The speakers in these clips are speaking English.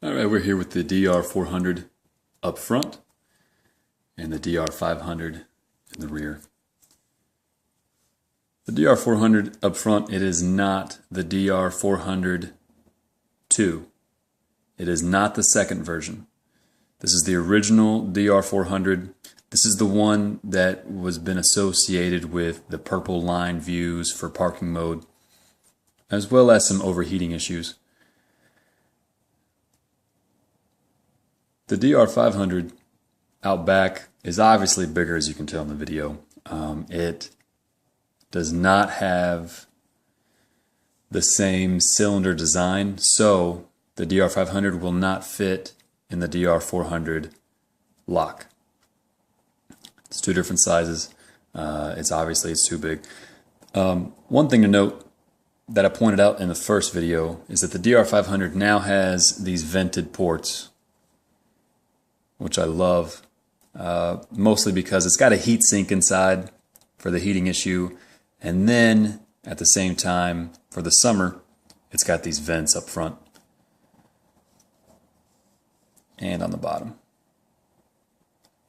Alright, we're here with the DR400 up front and the DR500 in the rear. The DR400 up front, it is not the DR400 2. It is not the second version. This is the original DR400. This is the one that was been associated with the purple line views for parking mode, as well as some overheating issues. The DR500 out back is obviously bigger, as you can tell in the video. It does not have the same cylinder design, so the DR500 will not fit in the DR400 lock. It's two different sizes. It's too big. One thing to note that I pointed out in the first video is that the DR500 now has these vented ports, which I love, mostly because it's got a heat sink inside for the heating issue, and then at the same time for the summer it's got these vents up front and on the bottom.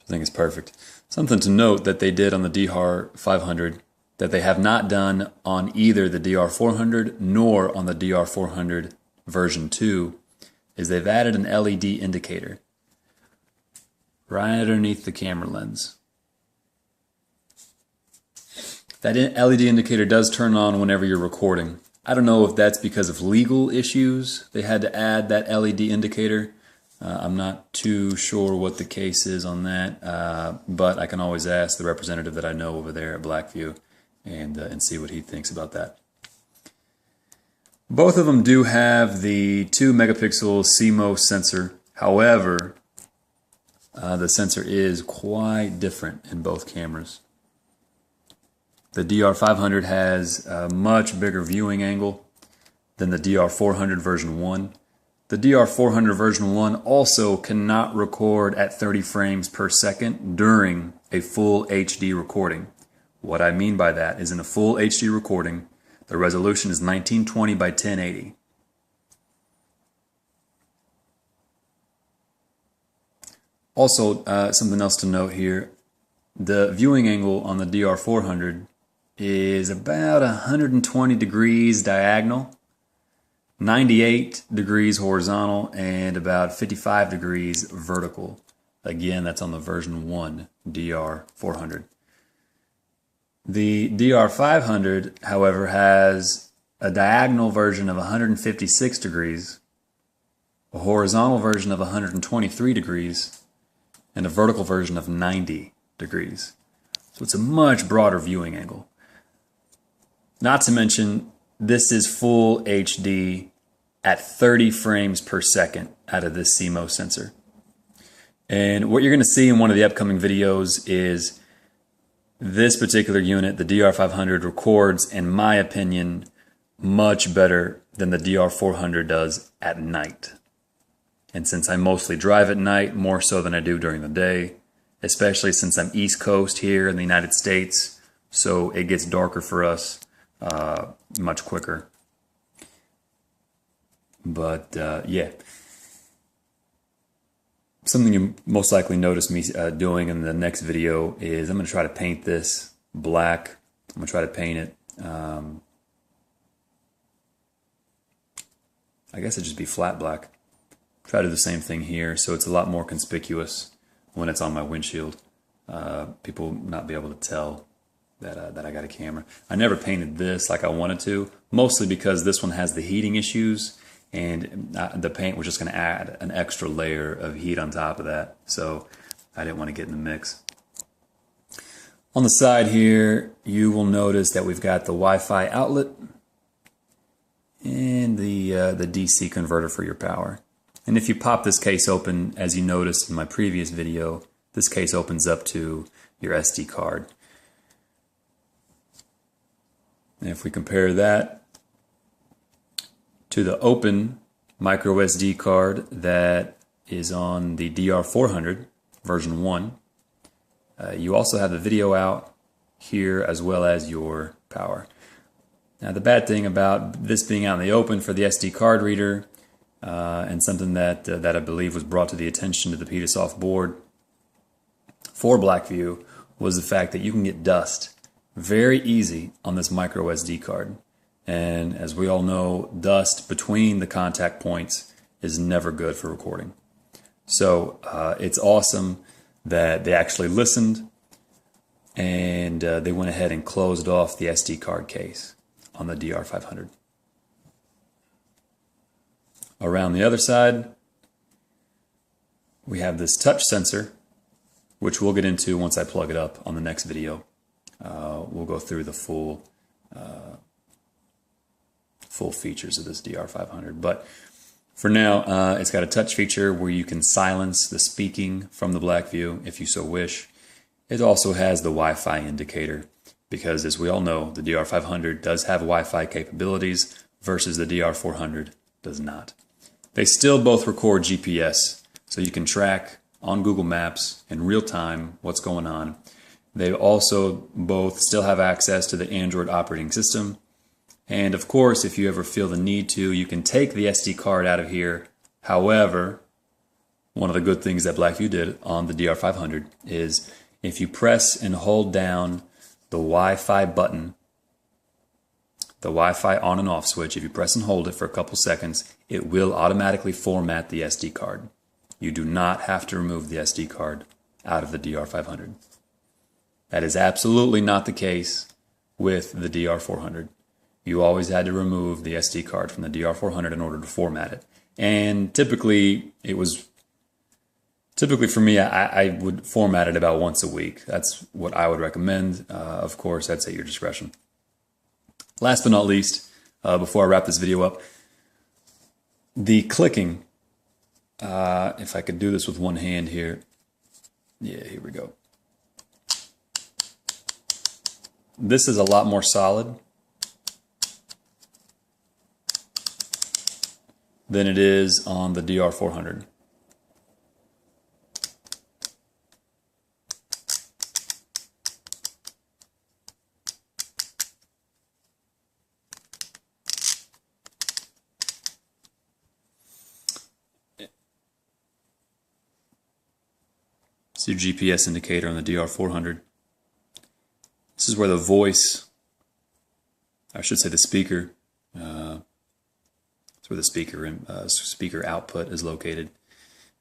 I think it's perfect. Something to note that they did on the DR500 that they have not done on either the DR400 nor on the DR400 version 2 is they've added an LED indicator right underneath the camera lens. That LED indicator does turn on whenever you're recording. I don't know if that's because of legal issues they had to add that LED indicator. I'm not too sure what the case is on that, but I can always ask the representative that I know over there at BlackVue and see what he thinks about that. Both of them do have the 2 megapixel CMOS sensor. However, the sensor is quite different in both cameras. The DR500 has a much bigger viewing angle than the DR400 version 1. The DR400 version 1 also cannot record at 30 frames per second during a full HD recording. What I mean by that is in a full HD recording, the resolution is 1920 by 1080. Also, something else to note here, the viewing angle on the DR400 is about 120 degrees diagonal, 98 degrees horizontal, and about 55 degrees vertical. Again, that's on the version 1 DR400. The DR500, however, has a diagonal version of 156 degrees, a horizontal version of 123 degrees, and a vertical version of 90 degrees. So it's a much broader viewing angle. Not to mention, this is full HD at 30 frames per second out of this CMOS sensor. And what you're going to see in one of the upcoming videos is this particular unit, the DR500, records, in my opinion, much better than the DR400 does at night. And since I mostly drive at night, more so than I do during the day, especially since I'm East Coast here in the United States, so it gets darker for us much quicker. But yeah, something you most likely notice me doing in the next video is I'm going to try to paint this black. I'm going to try to paint it, I guess it'd just be flat black. Try to do the same thing here, so it's a lot more conspicuous when it's on my windshield. People not be able to tell that I got a camera. I never painted this like I wanted to, mostly because this one has the heating issues, and the paint was just going to add an extra layer of heat on top of that, so I didn't want to get in the mix. On the side here, you will notice that we've got the Wi-Fi outlet and the DC converter for your power. And if you pop this case open, as you noticed in my previous video, this case opens up to your SD card. And if we compare that to the open micro SD card that is on the DR400 version 1, you also have the video out here as well as your power. Now the bad thing about this being out in the open for the SD card reader and something that I believe was brought to the attention to the Petasoft board for BlackVue was the fact that you can get dust very easy on this micro SD card. And as we all know, dust between the contact points is never good for recording. So it's awesome that they actually listened and they went ahead and closed off the SD card case on the DR500. Around the other side, we have this touch sensor, which we'll get into once I plug it up on the next video. We'll go through the full features of this DR500. But for now, it's got a touch feature where you can silence the speaking from the BlackVue if you so wish. It also has the Wi-Fi indicator because, as we all know, the DR500 does have Wi-Fi capabilities versus the DR400 does not. They still both record GPS, so you can track on Google Maps in real time what's going on. They also both still have access to the Android operating system. And of course, if you ever feel the need to, you can take the SD card out of here. However, one of the good things that BlackVue did on the DR500 is if you press and hold down the Wi-Fi button, the Wi-Fi on and off switch, if you press and hold it for a couple seconds, it will automatically format the SD card. You do not have to remove the SD card out of the DR500. That is absolutely not the case with the DR400. You always had to remove the SD card from the DR400 in order to format it. And typically for me, I would format it about once a week. That's what I would recommend. Of course, that's at your discretion. Last but not least, before I wrap this video up, the clicking, if I could do this with one hand here. Yeah, here we go. This is a lot more solid than it is on the DR400. See your GPS indicator on the DR400. This is where the voice, I should say the speaker, it's where the speaker output is located.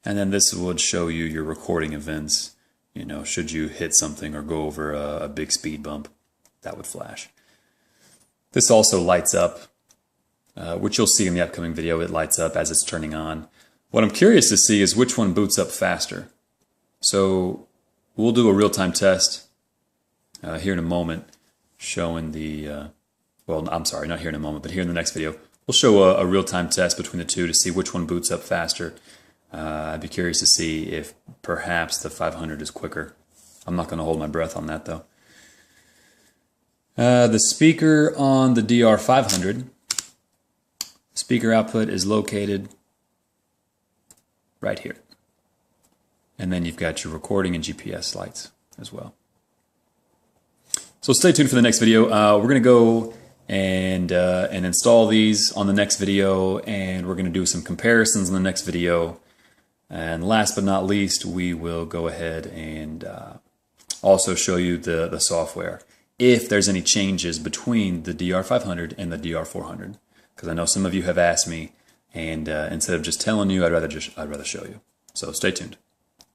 And then this would show you your recording events. You know, should you hit something or go over a big speed bump, that would flash. This also lights up, which you'll see in the upcoming video. It lights up as it's turning on. What I'm curious to see is which one boots up faster. So we'll do a real-time test here in a moment, showing the, well, I'm sorry, not here in a moment, but here in the next video. We'll show a real-time test between the two to see which one boots up faster. I'd be curious to see if perhaps the 500 is quicker. I'm not going to hold my breath on that, though. The speaker on the DR500, speaker output is located right here. And then you've got your recording and GPS lights as well. So stay tuned for the next video. We're going to go and install these on the next video, and we're going to do some comparisons in the next video. And last but not least, we will go ahead and also show you the software, if there's any changes between the DR500 and the DR400. Because I know some of you have asked me, and instead of just telling you, I'd rather show you. So stay tuned.